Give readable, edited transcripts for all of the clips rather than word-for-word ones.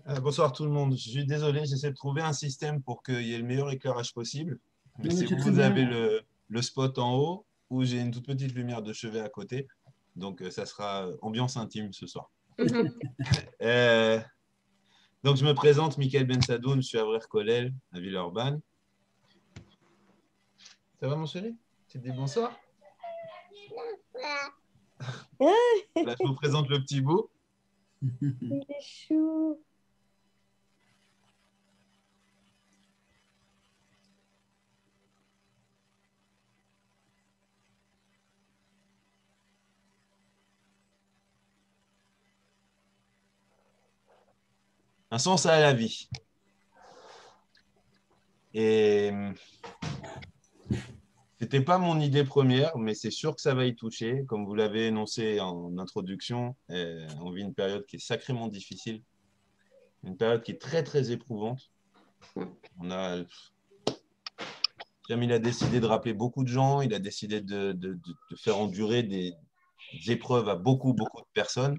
Bonsoir tout le monde. Je suis désolé, j'essaie de trouver un système pour qu'il y ait le meilleur éclairage possible. Mais Non, mais c'est c'est où très vous avez bien. le spot en haut, où j'ai une toute petite lumière de chevet à côté. Donc ça sera ambiance intime ce soir. Mhm. Euh, donc je me présente, Michael Ben Sadoun, je suis à Kollel, à Villeurbanne. Ça va mon chéri? Tu te dis bonsoir? Là, je vous présente le petit bout. Il est chou. Un sens à la vie. Et c'était pas mon idée première, mais c'est sûr que ça va y toucher. Comme vous l'avez énoncé en introduction, on vit une période qui est sacrément difficile, une période qui est très, très éprouvante. On a, Jam, il a décidé de rappeler beaucoup de gens, il a décidé de faire endurer des épreuves à beaucoup, beaucoup de personnes.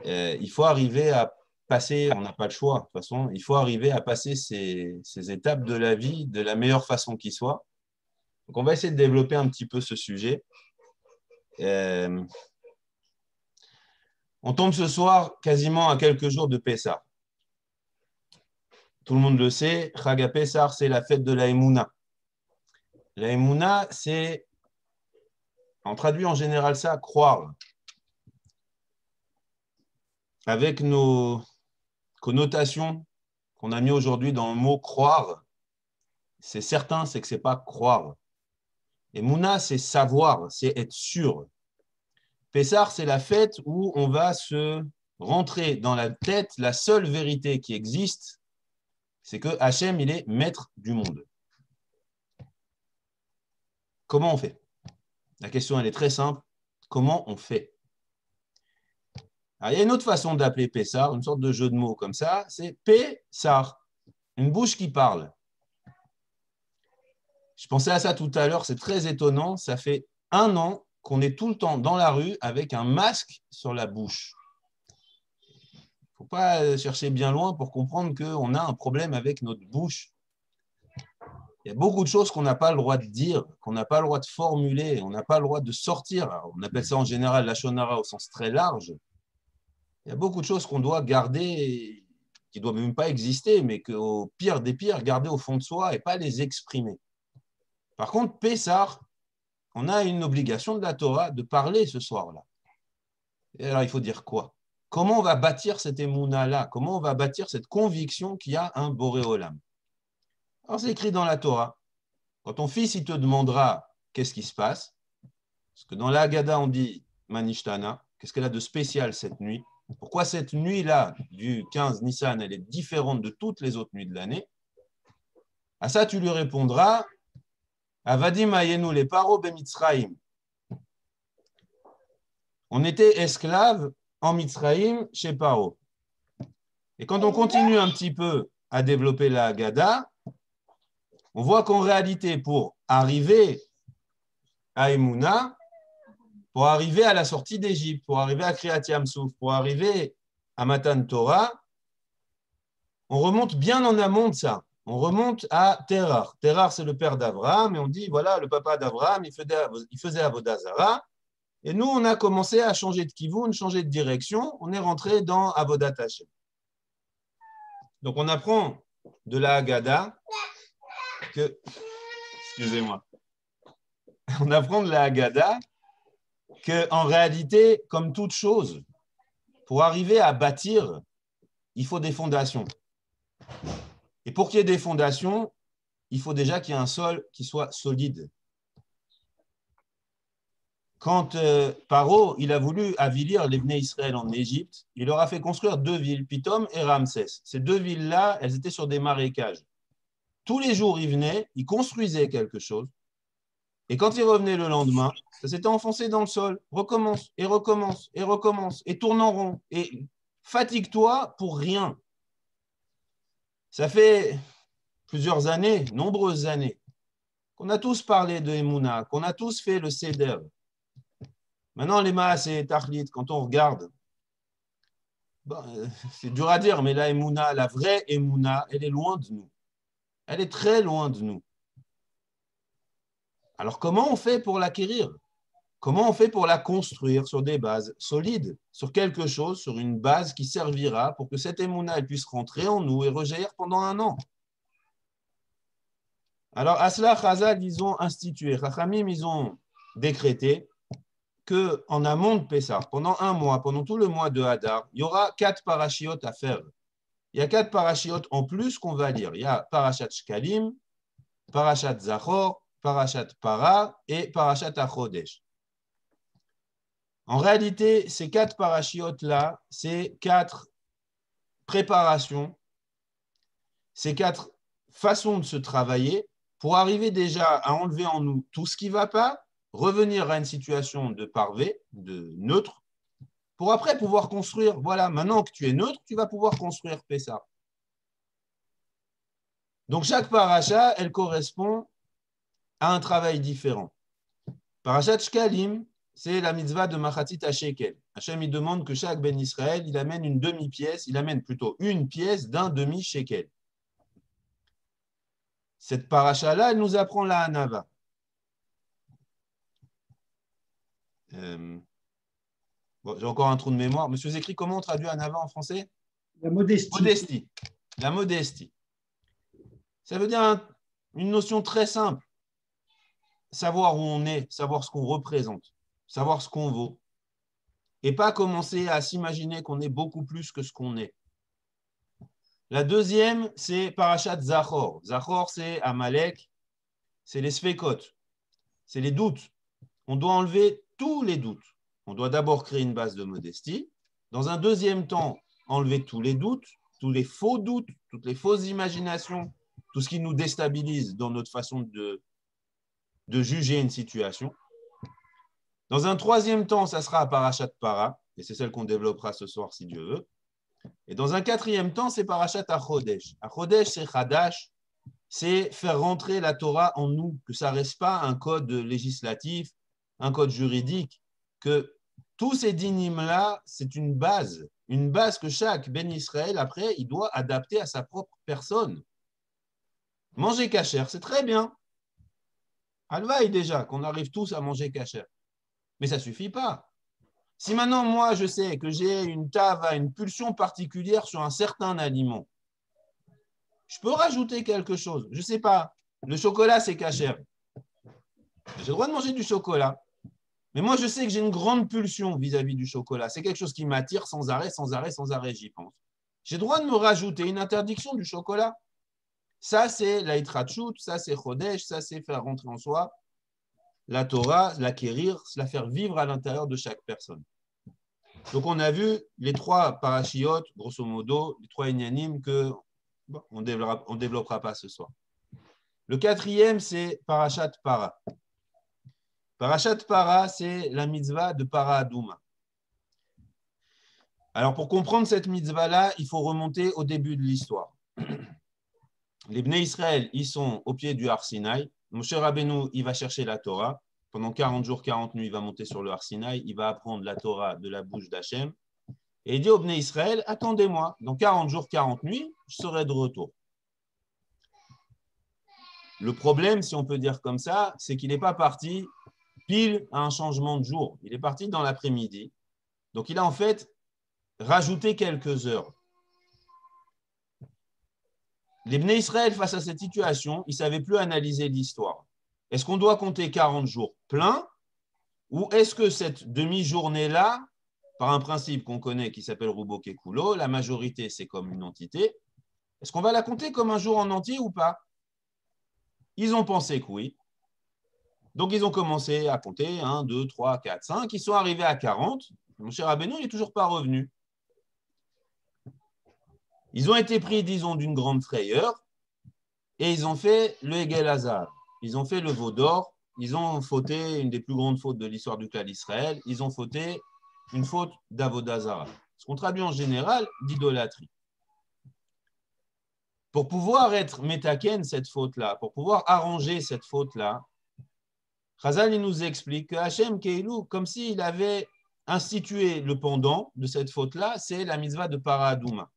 Il faut arriver à passer, on n'a pas le choix de toute façon, il faut arriver à passer ces étapes de la vie de la meilleure façon qui soit. Donc, on va essayer de développer un petit peu ce sujet. On tombe ce soir quasiment à quelques jours de Pessah. Tout le monde le sait, Chag Pessah, c'est la fête de la Emouna. La Emouna, c'est, on traduit en général ça, croire. Avec nos connotations qu'on a mis aujourd'hui dans le mot croire, c'est certain, c'est que ce n'est pas croire. Emouna, c'est savoir, c'est être sûr. Pessah, c'est la fête où on va se rentrer dans la tête la seule vérité qui existe, c'est que Hachem, il est maître du monde. Comment on fait? La question, elle est très simple. Comment on fait? Alors, il y a une autre façon d'appeler Pessar, une sorte de jeu de mots comme ça, c'est Pessar, une bouche qui parle. Je pensais à ça tout à l'heure, c'est très étonnant. Ça fait 1 an qu'on est tout le temps dans la rue avec un masque sur la bouche. Il ne faut pas chercher bien loin pour comprendre qu'on a un problème avec notre bouche. Il y a beaucoup de choses qu'on n'a pas le droit de dire, qu'on n'a pas le droit de formuler, on n'a pas le droit de sortir. Alors, on appelle ça en général la shonara au sens très large. Il y a beaucoup de choses qu'on doit garder, qui ne doivent même pas exister, mais qu'au pire des pires, garder au fond de soi et pas les exprimer. Par contre, Pessah, on a une obligation de la Torah de parler ce soir-là. Et alors, il faut dire quoi? Comment on va bâtir cette émouna-là? Comment on va bâtir cette conviction qu'il y a un Boré Olam? Alors, c'est écrit dans la Torah. Quand ton fils il te demandera qu'est-ce qui se passe, parce que dans la Haggadah, on dit Manishtana, qu'est-ce qu'elle a de spécial cette nuit? Pourquoi cette nuit-là, du 15 Nissan, elle est différente de toutes les autres nuits de l'année? À ça, tu lui répondras Avadim ayenu les paro bemitzraim. On était esclaves en Mitzraïm chez Paro. Et quand on continue un petit peu à développer la Haggadah, on voit qu'en réalité, pour arriver à Emouna, pour arriver à la sortie d'Égypte, pour arriver à Kriyat Yamsouf, pour arriver à Matan Torah, on remonte bien en amont de ça. On remonte à Terah. Terah, c'est le père d'Abraham, et on dit, voilà, le papa d'Abraham, il faisait Avodah Zarah, et nous, on a commencé à changer de kivun, changer de direction, on est rentré dans Avodat Hashem. Donc, on apprend de la Haggadah que, excusez-moi, on apprend de la Haggadah qu'en réalité, comme toute chose, pour arriver à bâtir, il faut des fondations. Et pour qu'il y ait des fondations, il faut déjà qu'il y ait un sol qui soit solide. Quand Paro il a voulu avilir les Bnei Israël en Égypte, il leur a fait construire 2 villes, Pithom et Ramsès. Ces 2 villes-là, elles étaient sur des marécages. Tous les jours, ils venaient, ils construisaient quelque chose, et quand ils revenaient le lendemain, ça s'était enfoncé dans le sol. Recommence, et recommence, et recommence, et tourne en rond, et fatigue-toi pour rien. Ça fait plusieurs années, nombreuses années, qu'on a tous parlé de Emouna, qu'on a tous fait le Seder. Maintenant, les Maas et Tachlit, quand on regarde, Bon, c'est dur à dire, mais la Emouna, la vraie Emouna, elle est loin de nous. Elle est très loin de nous. Alors, comment on fait pour l'acquérir? Comment on fait pour la construire sur des bases solides, sur quelque chose, sur une base qui servira pour que cette Emouna elle puisse rentrer en nous et rejaillir pendant un an? Alors, Asla Chazal, ils ont institué, Chachamim, ils ont décrété qu'en amont de Pessah, pendant un mois, pendant tout le mois de Hadar, il y aura 4 parachiotes à faire. Il y a 4 parachiotes en plus qu'on va lire. Il y a Parashat Shkalim, Parashat Zachor, Parashat Para et Parashat Achodesh. En réalité, ces 4 parachiotes-là, c'est 4 préparations, c'est 4 façons de se travailler pour arriver déjà à enlever en nous tout ce qui ne va pas, revenir à une situation de parvé, de neutre, pour après pouvoir construire. Voilà, maintenant que tu es neutre, tu vas pouvoir construire Pessah. Donc chaque paracha, elle correspond à un travail différent. Parashat Shkalim, c'est la mitzvah de Machatit HaShekel. Hachem, il demande que chaque Ben Israël, il amène une demi-pièce, il amène plutôt une pièce d'un demi-shekel. Cette paracha-là, elle nous apprend la Hanava. Bon, j'ai encore un trou de mémoire. Monsieur Zécri, comment on traduit Hanava en français? La modestie. Modestie. La modestie. Ça veut dire une notion très simple. Savoir où on est, savoir ce qu'on représente, savoir ce qu'on vaut. Et pas commencer à s'imaginer qu'on est beaucoup plus que ce qu'on est. La deuxième, c'est Parashat Zachor. Zachor, c'est Amalek, c'est les Sfekot, c'est les doutes. On doit enlever tous les doutes. On doit d'abord créer une base de modestie. Dans un deuxième temps, enlever tous les doutes, tous les faux doutes, toutes les fausses imaginations, tout ce qui nous déstabilise dans notre façon de juger une situation. Dans un troisième temps, ça sera à Parashat Para, et c'est celle qu'on développera ce soir si Dieu veut. Et dans un quatrième temps, c'est Parashat Achodesh. Achodesh, c'est Chadash, c'est faire rentrer la Torah en nous, que ça ne reste pas un code législatif, un code juridique, que tous ces dynimes-là, c'est une base que chaque Ben Israël, après, il doit adapter à sa propre personne. Manger kasher, c'est très bien. Alvaï déjà, qu'on arrive tous à manger kasher. Mais ça ne suffit pas. Si maintenant, moi, je sais que j'ai une tava, une pulsion particulière sur un certain aliment, je peux rajouter quelque chose. Je ne sais pas. Le chocolat, c'est kasher. J'ai le droit de manger du chocolat. Mais moi, je sais que j'ai une grande pulsion vis-à-vis du chocolat. C'est quelque chose qui m'attire sans arrêt, sans arrêt, sans arrêt, j'y pense. J'ai le droit de me rajouter une interdiction du chocolat. Ça, c'est la Hitrachut, ça, c'est Chodesh, ça, c'est faire rentrer en soi la Torah, l'acquérir, la faire vivre à l'intérieur de chaque personne. Donc, on a vu les 3 parachiotes, grosso modo, les 3 inyanim que on ne développera pas ce soir. Le 4e, c'est Parashat Para. Parashat Para, c'est la mitzvah de Para Adouma. Alors, pour comprendre cette mitzvah-là, il faut remonter au début de l'histoire. Les Bnei Israël, ils sont au pied du Har Sinaï. Moshe Rabbeinu, il va chercher la Torah. Pendant 40 jours, 40 nuits, il va monter sur le Har Sinaï. Il va apprendre la Torah de la bouche d'Hachem. Et il dit au Bnei Israël, attendez-moi, dans 40 jours, 40 nuits, je serai de retour. Le problème, si on peut dire comme ça, c'est qu'il n'est pas parti pile à un changement de jour. Il est parti dans l'après-midi. Donc, il a en fait rajouté quelques heures. Les Bnei Israël, face à cette situation, ils ne savaient plus analyser l'histoire. Est-ce qu'on doit compter 40 jours pleins ou est-ce que cette demi-journée-là, par un principe qu'on connaît qui s'appelle Rubo Kekulo, la majorité, c'est comme une entité, est-ce qu'on va la compter comme un jour en entier ou pas? Ils ont pensé que oui. Donc, ils ont commencé à compter 1, 2, 3, 4, 5. Ils sont arrivés à 40. Mon cher Rabbeinu, il n'est toujours pas revenu. Ils ont été pris, disons, d'une grande frayeur et ils ont fait le Hegel Hazar. Ils ont fait le veau d'or. Ils ont fauté une des plus grandes fautes de l'histoire du clan d'Israël. Ils ont fauté une faute d'Avodah Zara. Ce qu'on traduit en général d'idolâtrie. Pour pouvoir être métaken, cette faute-là, pour pouvoir arranger cette faute-là, Chazal il nous explique que Hachem Keilou, comme s'il avait instituer le pendant de cette faute-là, c'est la mitzvah de Paradouma.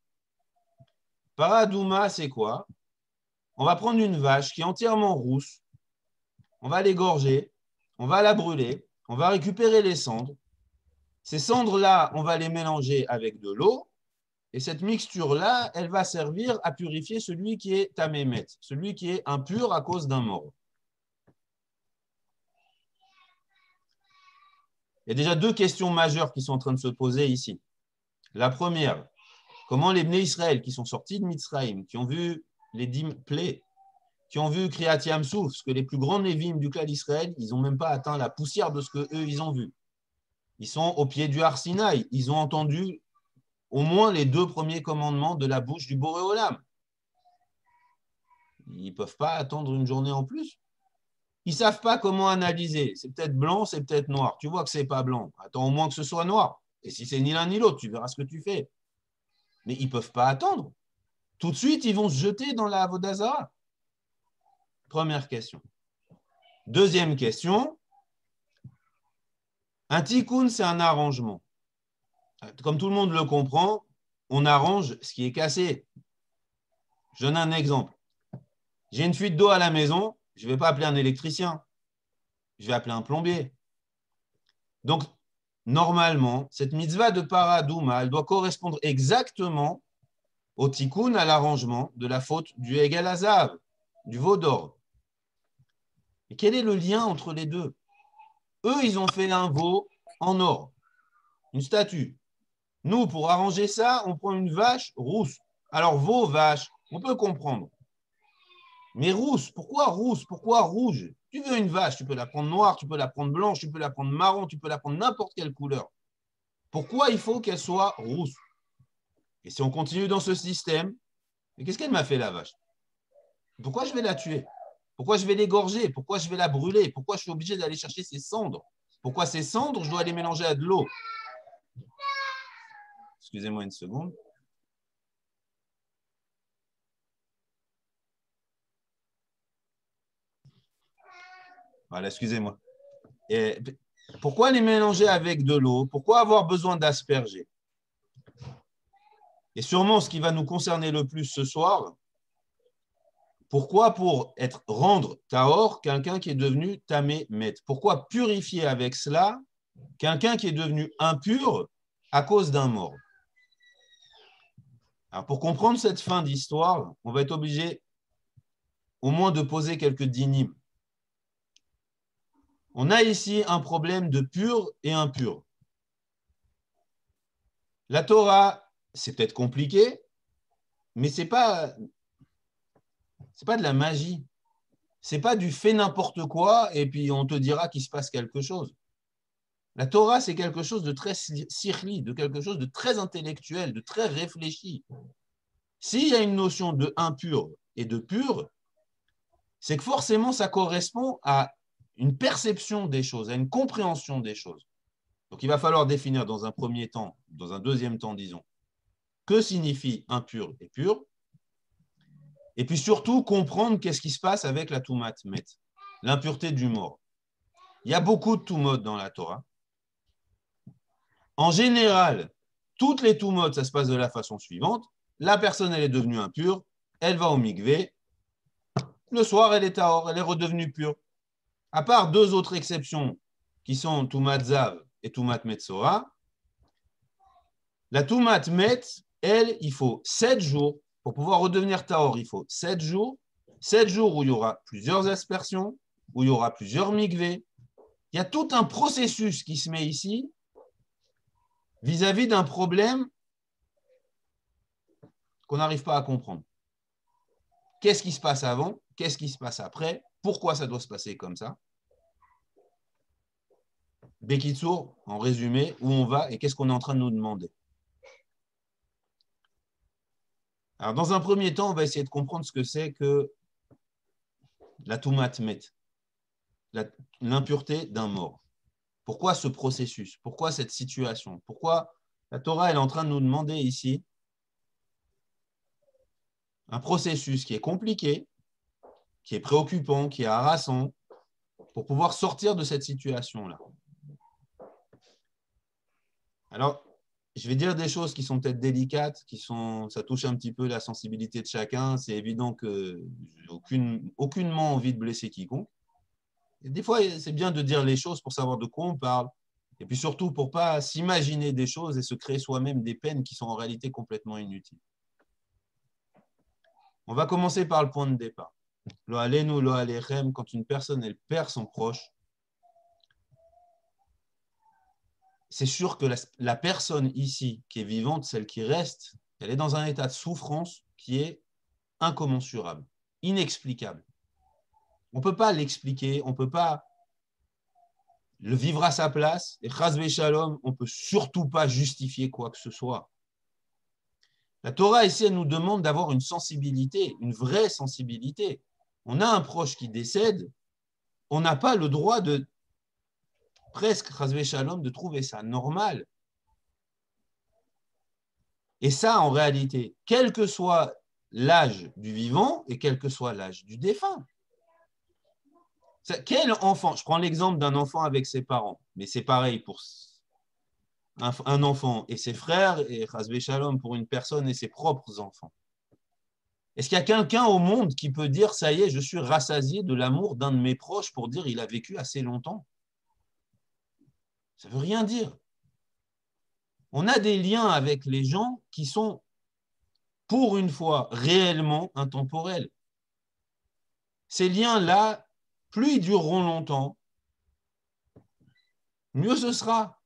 Paradouma, c'est quoi? On va prendre une vache qui est entièrement rousse, on va l'égorger, on va la brûler, on va récupérer les cendres. Ces cendres-là, on va les mélanger avec de l'eau, et cette mixture-là, elle va servir à purifier celui qui est tamémet, celui qui est impur à cause d'un mort. Il y a déjà deux questions majeures qui sont en train de se poser ici. La première, comment les Bnei Israël qui sont sortis de Mitzrayim, qui ont vu les 10 plaies, qui ont vu Kriyat Yam-Souf, parce que les plus grands Névim du clan d'Israël, ils n'ont même pas atteint la poussière de ce qu'eux, ils ont vu. Ils sont au pied du Har Sinaï. Ils ont entendu au moins les 2 premiers commandements de la bouche du Boré Olam. Ils ne peuvent pas attendre une journée en plus. Ils ne savent pas comment analyser. C'est peut-être blanc, c'est peut-être noir. Tu vois que ce n'est pas blanc. Attends au moins que ce soit noir. Et si c'est ni l'un ni l'autre, tu verras ce que tu fais. Mais ils ne peuvent pas attendre. Tout de suite, ils vont se jeter dans la Avodah Zarah. Première question. Deuxième question. Un tikkun, c'est un arrangement. Comme tout le monde le comprend, on arrange ce qui est cassé. Je donne un exemple. J'ai une fuite d'eau à la maison, je ne vais pas appeler un électricien. Je vais appeler un plombier. Donc, normalement, cette mitzvah de Paradouma, elle doit correspondre exactement au tikkun, à l'arrangement de la faute du Egel Hazav, du veau d'or. Et quel est le lien entre les deux? Eux, ils ont fait un veau en or, une statue. Nous, pour arranger ça, on prend une vache rousse. Alors, veau, vache, on peut comprendre. Mais rousse, pourquoi rousse? Pourquoi rouge? Tu veux une vache, tu peux la prendre noire, tu peux la prendre blanche, tu peux la prendre marron, tu peux la prendre n'importe quelle couleur. Pourquoi il faut qu'elle soit rousse? Et si on continue dans ce système, qu'est-ce qu'elle m'a fait la vache? Pourquoi je vais la tuer? Pourquoi je vais l'égorger? Pourquoi je vais la brûler? Pourquoi je suis obligé d'aller chercher ses cendres? Pourquoi ces cendres, je dois les mélanger à de l'eau? Excusez-moi une seconde. Voilà, excusez-moi. Et pourquoi les mélanger avec de l'eau? Pourquoi avoir besoin d'asperger? Et sûrement, ce qui va nous concerner le plus ce soir, pourquoi pour rendre tahor quelqu'un qui est devenu tamémet? Pourquoi purifier avec cela quelqu'un qui est devenu impur à cause d'un mort? Alors, pour comprendre cette fin d'histoire, on va être obligé au moins de poser quelques dynimes. On a ici un problème de pur et impur. La Torah, c'est peut-être compliqué, mais ce n'est pas de la magie. Ce n'est pas du fait n'importe quoi et puis on te dira qu'il se passe quelque chose. La Torah, c'est quelque chose de très sirli, de quelque chose de très intellectuel, de très réfléchi. S'il y a une notion de impur et de pur, c'est que forcément ça correspond à une perception des choses, à une compréhension des choses. Donc il va falloir définir dans un premier temps, dans un deuxième temps, disons, que signifie impur et pur, et puis surtout comprendre qu'est-ce qui se passe avec la Toumat Met, l'impureté du mort. Il y a beaucoup de Toumot dans la Torah. En général, toutes les Toumot, ça se passe de la façon suivante. La personne, elle est devenue impure, elle va au mikvé, le soir, elle est tahor, elle est redevenue pure. À part 2 autres exceptions qui sont Toumat Zav et Toumat Metzora, la Toumat Met, elle, il faut 7 jours. Pour pouvoir redevenir tahor, il faut 7 jours. 7 jours où il y aura plusieurs aspersions, où il y aura plusieurs mikvés. Il y a tout un processus qui se met ici vis-à-vis d'un problème qu'on n'arrive pas à comprendre. Qu'est-ce qui se passe avant? Qu'est-ce qui se passe après? Pourquoi ça doit se passer comme ça? Bekitsour, en résumé, où on va et qu'est-ce qu'on est en train de nous demander? Alors, dans un premier temps, on va essayer de comprendre ce que c'est que la Toumat Met, l'impureté d'un mort. Pourquoi ce processus? Pourquoi cette situation? Pourquoi la Torah elle est en train de nous demander ici un processus qui est compliqué, qui est préoccupant, qui est harassant, pour pouvoir sortir de cette situation-là? Alors, je vais dire des choses qui sont peut-être délicates, ça touche un petit peu la sensibilité de chacun. C'est évident que je n'ai aucunement envie de blesser quiconque. Et des fois, c'est bien de dire les choses pour savoir de quoi on parle. Et puis surtout pour ne pas s'imaginer des choses et se créer soi-même des peines qui sont en réalité complètement inutiles. On va commencer par le point de départ. Lo alenu, lo alechem, quand une personne elle perd son proche, c'est sûr que la personne ici qui est vivante, celle qui reste, elle est dans un état de souffrance qui est incommensurable, inexplicable. On ne peut pas l'expliquer, on ne peut pas le vivre à sa place. Et chas v'shalom, on ne peut surtout pas justifier quoi que ce soit. La Torah ici, elle nous demande d'avoir une sensibilité, une vraie sensibilité. On a un proche qui décède, on n'a pas le droit de presque, chas v'shalom, de trouver ça normal. Et ça, en réalité, quel que soit l'âge du vivant et quel que soit l'âge du défunt. Quel enfant, je prends l'exemple d'un enfant avec ses parents, mais c'est pareil pour un enfant et ses frères, et chas v'shalom pour une personne et ses propres enfants. Est-ce qu'il y a quelqu'un au monde qui peut dire, ça y est, je suis rassasié de l'amour d'un de mes proches pour dire, il a vécu assez longtemps? Ça ne veut rien dire. On a des liens avec les gens qui sont, pour une fois, réellement intemporels. Ces liens-là, plus ils dureront longtemps, mieux ce sera.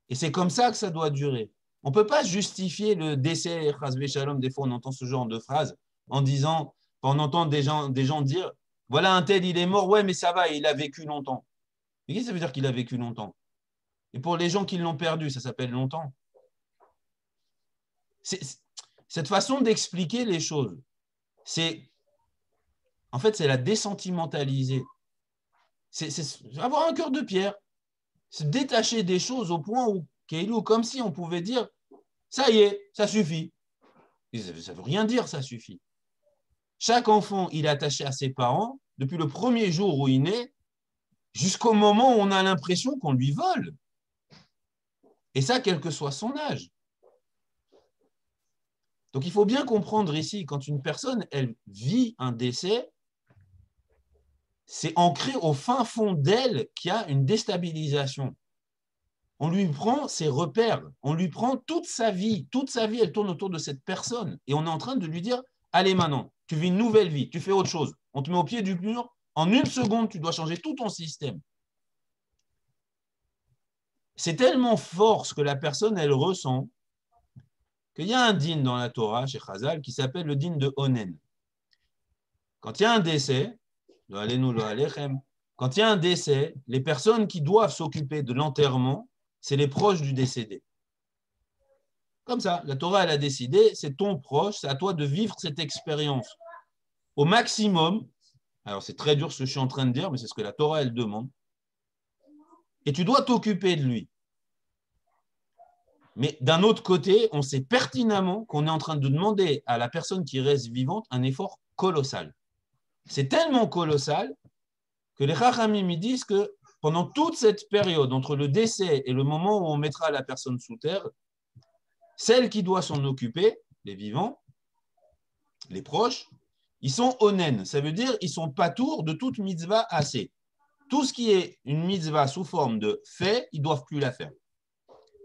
Et c'est comme ça que ça doit durer. On ne peut pas justifier le décès, chas v'shalom, des fois on entend ce genre de phrase, en disant, on entend des gens dire, voilà un tel, il est mort, ouais, mais ça va, il a vécu longtemps. Mais qu'est-ce que ça veut dire qu'il a vécu longtemps? Et pour les gens qui l'ont perdu, ça s'appelle longtemps. Cette façon d'expliquer les choses, en fait, c'est la désentimentaliser. C'est avoir un cœur de pierre. Se détacher des choses au point où, comme si on pouvait dire, ça y est, ça suffit. Et ça ne veut rien dire, ça suffit. Chaque enfant, il est attaché à ses parents depuis le premier jour où il naît jusqu'au moment où on a l'impression qu'on lui vole. Et ça, quel que soit son âge. Donc, il faut bien comprendre ici, quand une personne, elle vit un décès, c'est ancré au fin fond d'elle qu'il y a une déstabilisation. On lui prend ses repères, on lui prend toute sa vie, elle tourne autour de cette personne. Et on est en train de lui dire, allez maintenant, tu vis une nouvelle vie, tu fais autre chose. On te met au pied du mur, en une seconde, tu dois changer tout ton système. C'est tellement fort ce que la personne, elle ressent, qu'il y a un dîn dans la Torah, chez Chazal, qui s'appelle le dîn de Onen. Quand il y a un décès, quand il y a un décès, les personnes qui doivent s'occuper de l'enterrement, c'est les proches du décédé. Comme ça, la Torah, elle a décidé, c'est ton proche, c'est à toi de vivre cette expérience au maximum. Alors, c'est très dur ce que je suis en train de dire, mais c'est ce que la Torah, elle demande. Et tu dois t'occuper de lui. Mais d'un autre côté, on sait pertinemment qu'on est en train de demander à la personne qui reste vivante un effort colossal. C'est tellement colossal que les Chachamim disent que pendant toute cette période, entre le décès et le moment où on mettra la personne sous terre, celle qui doit s'en occuper, les vivants, les proches, ils sont onen. Ça veut dire ils sont patours de toute mitzvah assez. Tout ce qui est une mitzvah sous forme de fait, ils ne doivent plus la faire.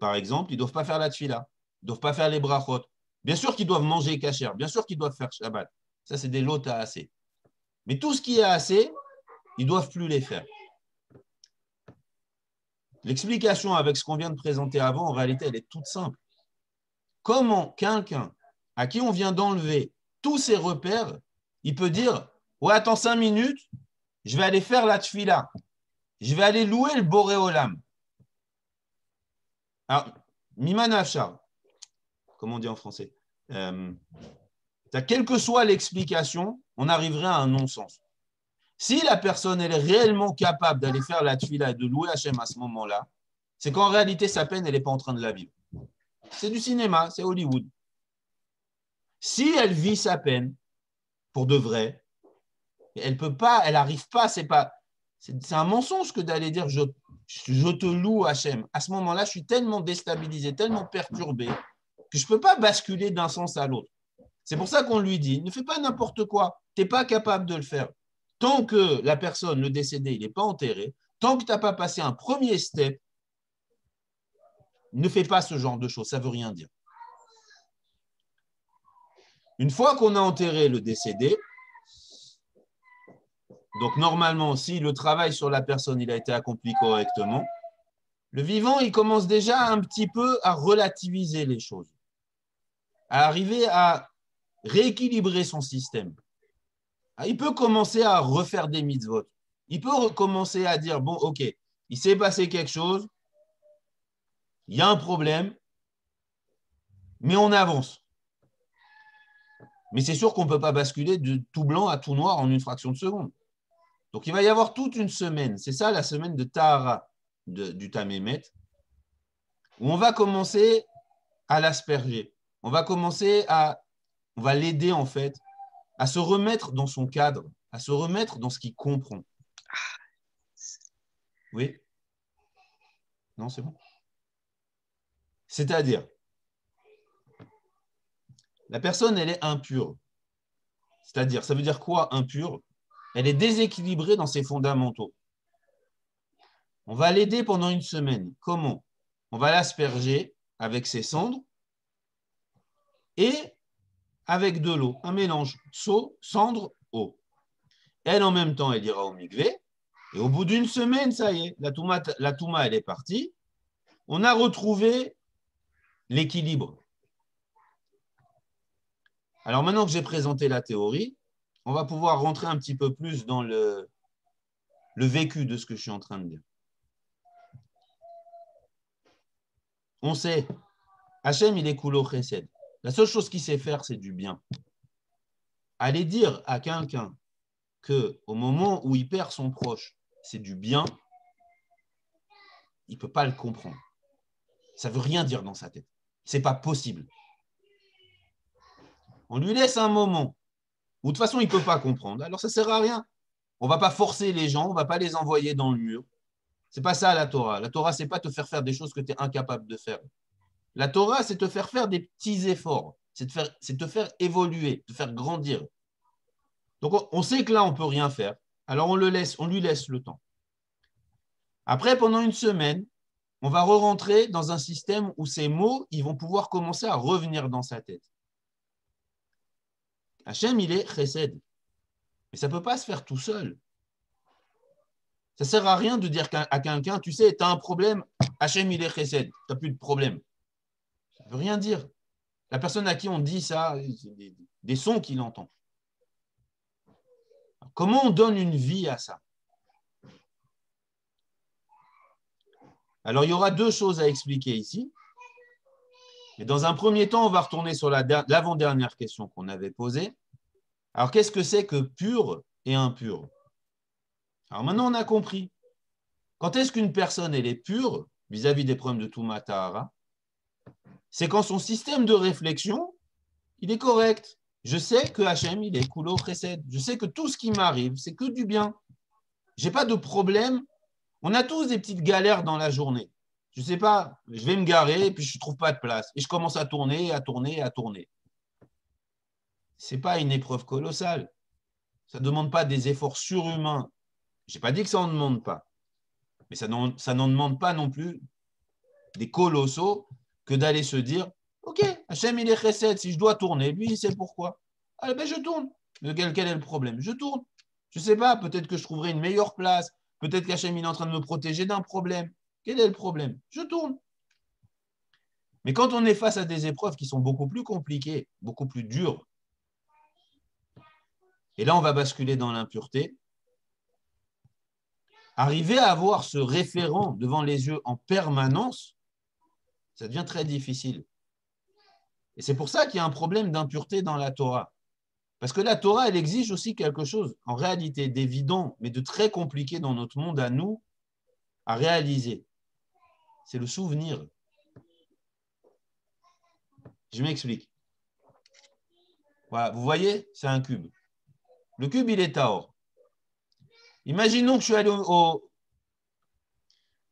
Par exemple, ils ne doivent pas faire la tfila, ils ne doivent pas faire les brachot. Bien sûr qu'ils doivent manger kasher, bien sûr qu'ils doivent faire Shabbat. Ça, c'est des lots à assez. Mais tout ce qui est assez, ils ne doivent plus les faire. L'explication avec ce qu'on vient de présenter avant, en réalité, elle est toute simple. Comment quelqu'un à qui on vient d'enlever tous ses repères, il peut dire « Ouais, attends 5 minutes, je vais aller faire la tfila. Je vais aller louer le Boré Olam. » Alors, Miman Afshar, comment on dit en français, quelle que soit l'explication, on arriverait à un non-sens. Si la personne elle est réellement capable d'aller faire la tfila et de louer Hachem à ce moment-là, c'est qu'en réalité, sa peine, elle n'est pas en train de la vivre. C'est du cinéma, c'est Hollywood. Si elle vit sa peine pour de vrai, elle peut pas, elle n'arrive pas, c'est un mensonge que d'aller dire je Je te loue, Hachem. À ce moment-là, je suis tellement déstabilisé, tellement perturbé, que je ne peux pas basculer d'un sens à l'autre. C'est pour ça qu'on lui dit, ne fais pas n'importe quoi. Tu n'es pas capable de le faire. Tant que la personne, le décédé, il n'est pas enterré, tant que tu n'as pas passé un premier step, ne fais pas ce genre de choses. Ça ne veut rien dire. Une fois qu'on a enterré le décédé, donc normalement, si le travail sur la personne il a été accompli correctement, le vivant, il commence déjà un petit peu à relativiser les choses, à arriver à rééquilibrer son système. Il peut commencer à refaire des mitzvot. Il peut commencer à dire, bon, ok, il s'est passé quelque chose, il y a un problème, mais on avance. Mais c'est sûr qu'on ne peut pas basculer de tout blanc à tout noir en une fraction de seconde. Donc, il va y avoir toute une semaine. C'est ça la semaine de Tahara du Tamémet, où on va commencer à l'asperger. On va l'aider en fait à se remettre dans son cadre, à se remettre dans ce qu'il comprend. Oui? Non, c'est bon. C'est-à-dire, la personne, elle est impure. C'est-à-dire, ça veut dire quoi, impure? Elle est déséquilibrée dans ses fondamentaux. On va l'aider pendant une semaine. Comment? On va l'asperger avec ses cendres et avec de l'eau, un mélange cendre, eau. Elle, en même temps, elle ira au mikvé. Et au bout d'une semaine, ça y est, la touma, elle est partie. On a retrouvé l'équilibre. Alors maintenant que j'ai présenté la théorie, on va pouvoir rentrer un petit peu plus dans le vécu de ce que je suis en train de dire. On sait, Hachem, il est kulo chesed. La seule chose qu'il sait faire, c'est du bien. Aller dire à quelqu'un qu'au moment où il perd son proche, c'est du bien, il ne peut pas le comprendre. Ça ne veut rien dire dans sa tête. Ce n'est pas possible. On lui laisse un moment où de toute façon, il ne peut pas comprendre. Alors, ça ne sert à rien. On ne va pas forcer les gens, on ne va pas les envoyer dans le mur. Ce n'est pas ça la Torah. La Torah, ce n'est pas te faire faire des choses que tu es incapable de faire. La Torah, c'est te faire faire des petits efforts. C'est te faire évoluer, te faire grandir. Donc, on sait que là, on ne peut rien faire. Alors, on lui laisse le temps. Après, pendant une semaine, on va re-rentrer dans un système où ces mots, ils vont pouvoir commencer à revenir dans sa tête. Hachem, il est chesed. Mais ça ne peut pas se faire tout seul. Ça ne sert à rien de dire à quelqu'un, tu sais, tu as un problème, Hachem, il est chesed, tu n'as plus de problème. Ça ne veut rien dire. La personne à qui on dit ça, c'est des sons qu'il entend. Comment on donne une vie à ça? Alors, il y aura deux choses à expliquer ici. Et dans un premier temps, on va retourner sur l'avant-dernière question qu'on avait posée. Alors, qu'est-ce que c'est que pur et impur? Alors, maintenant, on a compris. Quand est-ce qu'une personne elle est pure vis-à-vis des problèmes de Touma Tahara? C'est quand son système de réflexion, il est correct. Je sais que Hachem, il est kulo chesed. Je sais que tout ce qui m'arrive, c'est que du bien. Je n'ai pas de problème. On a tous des petites galères dans la journée. Je ne sais pas, je vais me garer et puis je ne trouve pas de place. Et je commence à tourner, à tourner, à tourner. Ce n'est pas une épreuve colossale. Ça ne demande pas des efforts surhumains. Je n'ai pas dit que ça n'en demande pas. Mais ça n'en demande pas non plus des colossaux que d'aller se dire ok, Hachem il est chesed, si je dois tourner, lui il sait pourquoi. Allez, ben je tourne. Quel est le problème? Je tourne. Je ne sais pas, peut-être que je trouverai une meilleure place, peut-être qu'Hachem il est en train de me protéger d'un problème. Quel est le problème? Je tourne. Mais quand on est face à des épreuves qui sont beaucoup plus compliquées, beaucoup plus dures, et là on va basculer dans l'impureté, arriver à avoir ce référent devant les yeux en permanence, ça devient très difficile. Et c'est pour ça qu'il y a un problème d'impureté dans la Torah. Parce que la Torah, elle exige aussi quelque chose, en réalité, d'évident, mais de très compliqué dans notre monde à nous, à réaliser. C'est le souvenir. Je m'explique. Voilà, vous voyez, c'est un cube. Le cube, il est Tahor. Imaginons que je suis allé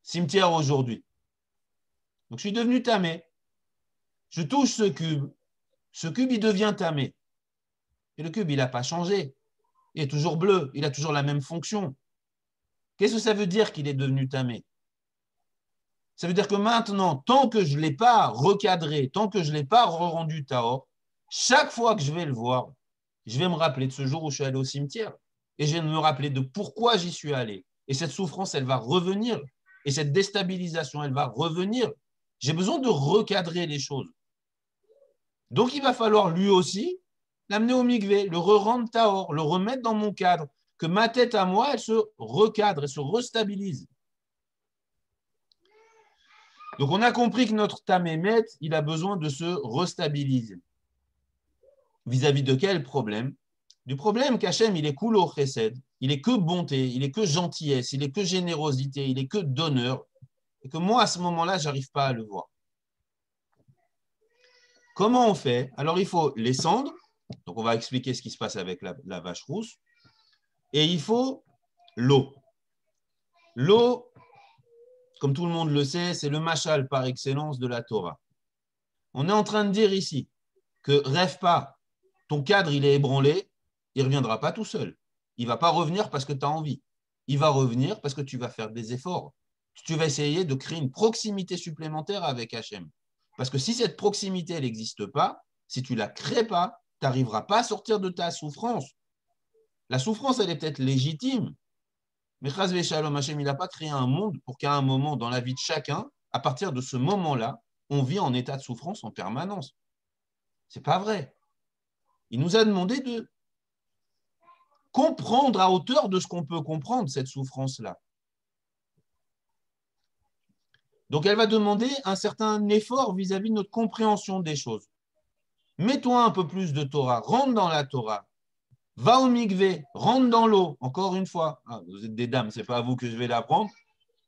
cimetière aujourd'hui. Donc, je suis devenu tamé. Je touche ce cube. Ce cube, il devient tamé. Et le cube, il n'a pas changé. Il est toujours bleu. Il a toujours la même fonction. Qu'est-ce que ça veut dire qu'il est devenu tamé? Ça veut dire que maintenant, tant que je ne l'ai pas recadré, tant que je ne l'ai pas rendu tahor, chaque fois que je vais le voir, je vais me rappeler de ce jour où je suis allé au cimetière. Et je vais me rappeler de pourquoi j'y suis allé. Et cette souffrance, elle va revenir. Et cette déstabilisation, elle va revenir. J'ai besoin de recadrer les choses. Donc, il va falloir lui aussi l'amener au mikvé, le re-rendre tahor, le remettre dans mon cadre, que ma tête à moi, elle se recadre, elle se restabilise. Donc, on a compris que notre tamémet, il a besoin de se restabiliser. Vis-à-vis de quel problème? Du problème qu'Hachem, il est kulo chesed, il est que bonté, il est que gentillesse, il est que générosité, il est que donneur, et que moi, à ce moment-là, je n'arrive pas à le voir. Comment on fait? Alors, il faut les cendres, donc on va expliquer ce qui se passe avec la vache rousse, et il faut l'eau. L'eau, comme tout le monde le sait, c'est le machal par excellence de la Torah. On est en train de dire ici que rêve pas, ton cadre il est ébranlé, il ne reviendra pas tout seul. Il ne va pas revenir parce que tu as envie. Il va revenir parce que tu vas faire des efforts. Tu vas essayer de créer une proximité supplémentaire avec Hachem. Parce que si cette proximité elle n'existe pas, si tu ne la crées pas, tu n'arriveras pas à sortir de ta souffrance. La souffrance, elle est peut-être légitime, mais Chas v'Shalom, Hachem, il n'a pas créé un monde pour qu'à un moment dans la vie de chacun, à partir de ce moment-là, on vit en état de souffrance en permanence. Ce n'est pas vrai. Il nous a demandé de comprendre à hauteur de ce qu'on peut comprendre, cette souffrance-là. Donc, elle va demander un certain effort vis-à-vis de notre compréhension des choses. Mets-toi un peu plus de Torah, rentre dans la Torah, va au mikvé, rentre dans l'eau, encore une fois. Ah, vous êtes des dames, ce n'est pas à vous que je vais l'apprendre.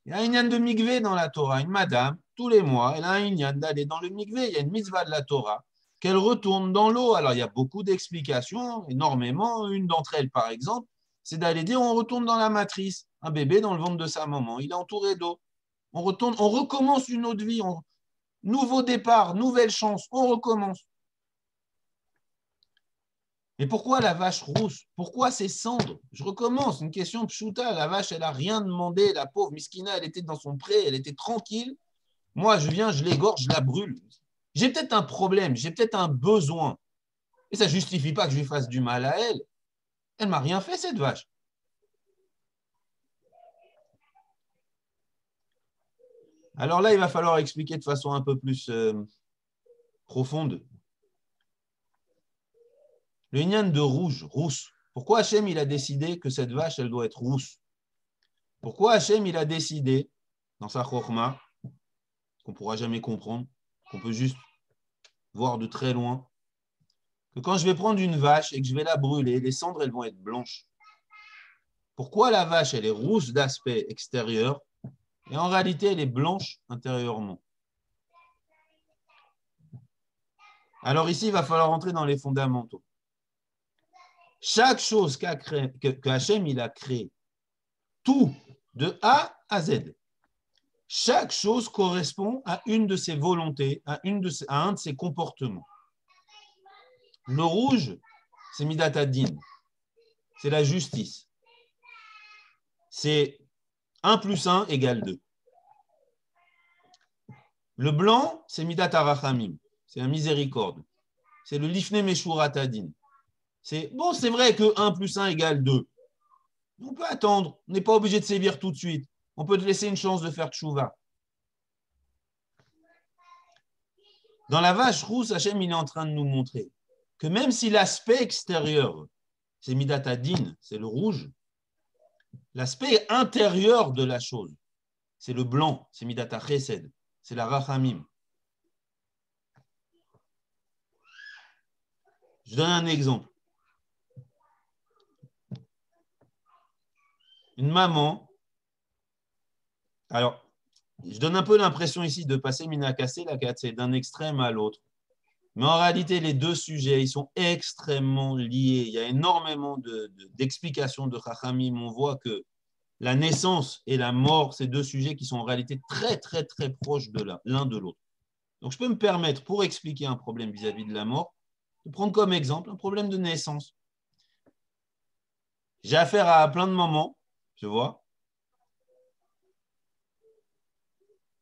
Il y a une yann de mikvé dans la Torah, une madame, tous les mois, elle a un yann d'aller dans le mikvé, il y a une mitzvah de la Torah, qu'elle retourne dans l'eau. Alors, il y a beaucoup d'explications, énormément. Une d'entre elles, par exemple, c'est d'aller dire on retourne dans la matrice. Un bébé dans le ventre de sa maman, il est entouré d'eau. On retourne, on recommence une autre vie. Nouveau départ, nouvelle chance, on recommence. Et pourquoi la vache rousse? Pourquoi ces cendres? Je recommence, une question pshuta. La vache, elle n'a rien demandé. La pauvre Miskina, elle était dans son pré, elle était tranquille. Moi, je viens, je l'égorge, je la brûle. J'ai peut-être un problème, j'ai peut-être un besoin. Et ça ne justifie pas que je lui fasse du mal à elle. Elle ne m'a rien fait, cette vache. Alors là, il va falloir expliquer de façon un peu plus profonde. Le nyan de rousse. Pourquoi Hachem il a décidé que cette vache, elle doit être rousse? Pourquoi Hachem il a décidé, dans sa chorma, qu'on ne pourra jamais comprendre, qu'on peut juste voir de très loin, que quand je vais prendre une vache et que je vais la brûler, les cendres, elles vont être blanches. Pourquoi la vache, elle est rousse d'aspect extérieur et en réalité, elle est blanche intérieurement? Alors ici, il va falloir rentrer dans les fondamentaux. Chaque chose que Hachem il a créé, tout de A à Z, chaque chose correspond à une de ses volontés, à un de ses comportements. Le rouge, c'est Midat Adin, c'est la justice. C'est 1 plus 1 égale 2. Le blanc, c'est Midat Arachamim, c'est la miséricorde. C'est le Lifne Meshurat Adin. C'est vrai que 1 plus 1 égale 2. On peut attendre, on n'est pas obligé de sévir tout de suite. On peut te laisser une chance de faire tchouva. Dans la vache rousse, Hachem il est en train de nous montrer que même si l'aspect extérieur, c'est Midat Adin, c'est le rouge, l'aspect intérieur de la chose, c'est le blanc, c'est Midat Chesed, c'est la Rachamim. Je donne un exemple. Une maman, alors, je donne un peu l'impression ici de passer Minakassé, la Katsé, d'un extrême à l'autre. Mais en réalité, les deux sujets, ils sont extrêmement liés. Il y a énormément d'explications de Chachamim. On voit que la naissance et la mort, c'est deux sujets qui sont en réalité très, très, très proches de l'un de l'autre. Donc, je peux me permettre, pour expliquer un problème vis-à-vis de la mort, de prendre comme exemple un problème de naissance. J'ai affaire à plein de mamans, tu vois.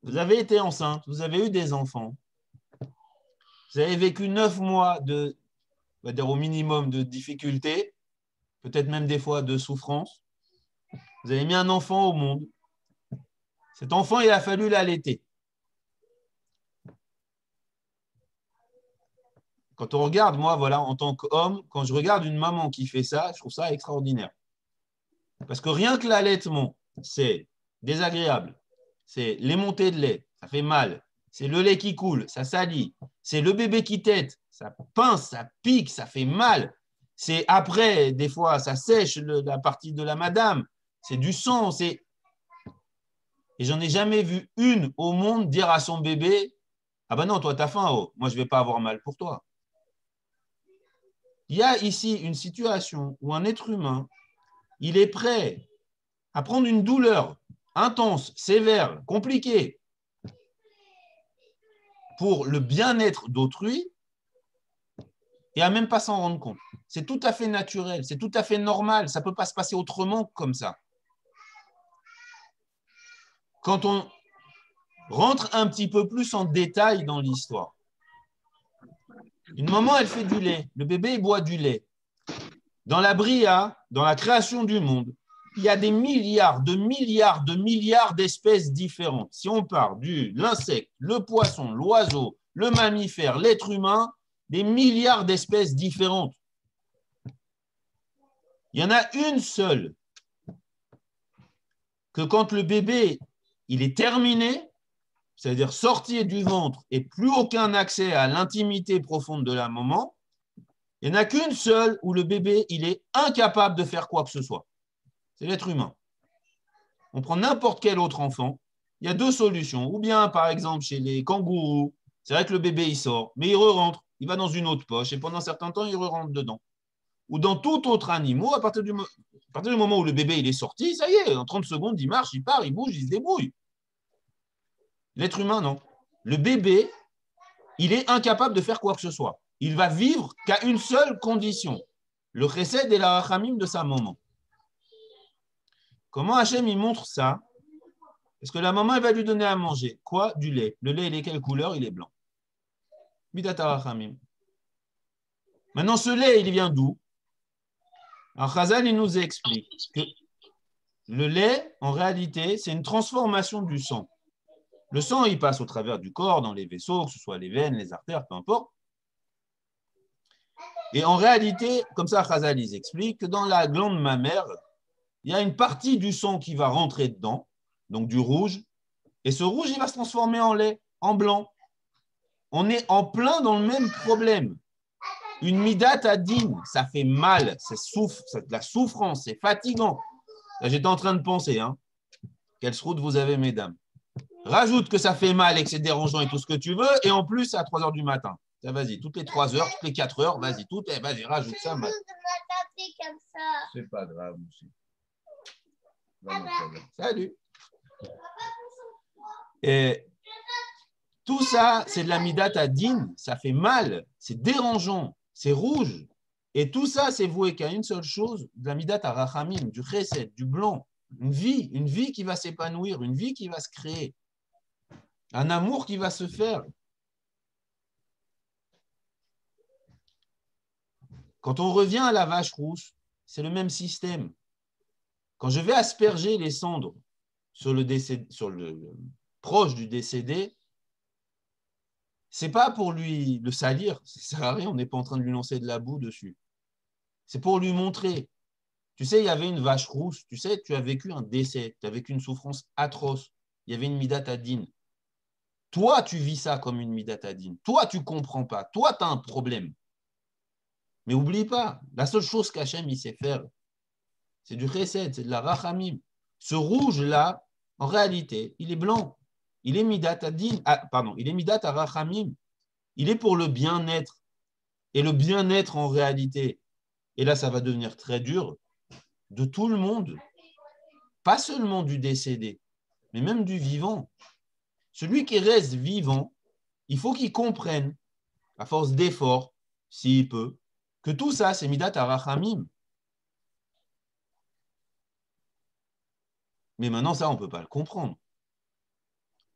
Vous avez été enceinte, vous avez eu des enfants. Vous avez vécu 9 mois de, on va dire au minimum, de difficultés, peut-être même des fois de souffrance. Vous avez mis un enfant au monde. Cet enfant, il a fallu l'allaiter. Quand on regarde, moi, voilà, en tant qu'homme, quand je regarde une maman qui fait ça, je trouve ça extraordinaire. Parce que rien que l'allaitement, c'est désagréable. C'est les montées de lait, ça fait mal. C'est le lait qui coule, ça salit. C'est le bébé qui tète, ça pince, ça pique, ça fait mal. C'est après, des fois, ça sèche la partie de la madame. C'est du sang. Et j'en ai jamais vu une au monde dire à son bébé, ah ben non, toi, t'as faim, oh. Moi, je ne vais pas avoir mal pour toi. Il y a ici une situation où un être humain, il est prêt à prendre une douleur intense, sévère, compliquée pour le bien-être d'autrui et à même pas s'en rendre compte. C'est tout à fait naturel, c'est tout à fait normal, ça ne peut pas se passer autrement comme ça. Quand on rentre un petit peu plus en détail dans l'histoire, une maman, elle fait du lait, le bébé, il boit du lait. Dans la bria, dans la création du monde, il y a des milliards d'espèces différentes. Si on part de l'insecte, le poisson, l'oiseau, le mammifère, l'être humain, des milliards d'espèces différentes. Il y en a une seule que quand le bébé il est terminé, c'est-à-dire sorti du ventre et plus aucun accès à l'intimité profonde de la maman, il n'y en a qu'une seule où le bébé il est incapable de faire quoi que ce soit. C'est l'être humain. On prend n'importe quel autre enfant, il y a deux solutions. Ou bien, par exemple, chez les kangourous, c'est vrai que le bébé, il sort, mais il re-rentre, il va dans une autre poche, et pendant un certain temps, il re-rentre dedans. Ou dans tout autre animal, à partir du moment où le bébé il est sorti, ça y est, en 30 secondes, il marche, il part, il bouge, il se débrouille. L'être humain, non. Le bébé, il est incapable de faire quoi que ce soit. Il va vivre qu'à une seule condition, le chesed et la rachamim de sa maman. Comment Hachem il montre ça? Parce que la maman, elle va lui donner à manger. Quoi? Du lait. Le lait, il est quelle couleur? Il est blanc. Midata rachamim. Maintenant, ce lait, il vient d'où? Alors, Chazal, il nous explique que le lait, en réalité, c'est une transformation du sang. Le sang, il passe au travers du corps, dans les vaisseaux, que ce soit les veines, les artères, peu importe. Et en réalité, comme ça, Chazal, il explique que dans la glande mammaire, il y a une partie du sang qui va rentrer dedans, donc du rouge, et ce rouge, il va se transformer en lait, en blanc. On est en plein dans le même problème. Une midat adin, ça fait mal, c'est de la souffrance, c'est fatigant. Là, j'étais en train de penser, hein, quelle route vous avez, mesdames. Rajoute que ça fait mal et que c'est dérangeant et tout ce que tu veux, et en plus, c'est à 3 heures du matin. Ça, vas-y, toutes les 3 heures, toutes les 4 heures, vas-y, vas-y, rajoute ça. C'est pas grave, aussi. Salut. Et tout ça, c'est de la midat adin, ça fait mal, c'est dérangeant, c'est rouge. Et tout ça, c'est voué qu'à une seule chose, de la midat à rachamim, du chesed, du blanc, une vie qui va s'épanouir, une vie qui va se créer, un amour qui va se faire. Quand on revient à la vache rousse, c'est le même système. Quand je vais asperger les cendres sur le proche du décédé, c'est pas pour lui le salir, ça sert à rien, on n'est pas en train de lui lancer de la boue dessus. C'est pour lui montrer. Tu sais, il y avait une vache rousse, tu sais, tu as vécu un décès, tu as vécu une souffrance atroce, il y avait une midat adin. Toi, tu vis ça comme une midat adin. Toi, tu ne comprends pas. Toi, tu as un problème. Mais oublie pas, la seule chose qu'Hachem il sait faire, c'est du chesed, c'est de la rachamim. Ce rouge-là, en réalité, il est blanc. Il est midat adin, il est midat à rachamim. Il est pour le bien-être. Et le bien-être en réalité, et là ça va devenir très dur, de tout le monde. pas seulement du décédé, mais même du vivant. Celui qui reste vivant, il faut qu'il comprenne, à force d'effort, s'il peut, que tout ça, c'est Midat HaRachamim. Mais maintenant, ça, on ne peut pas le comprendre.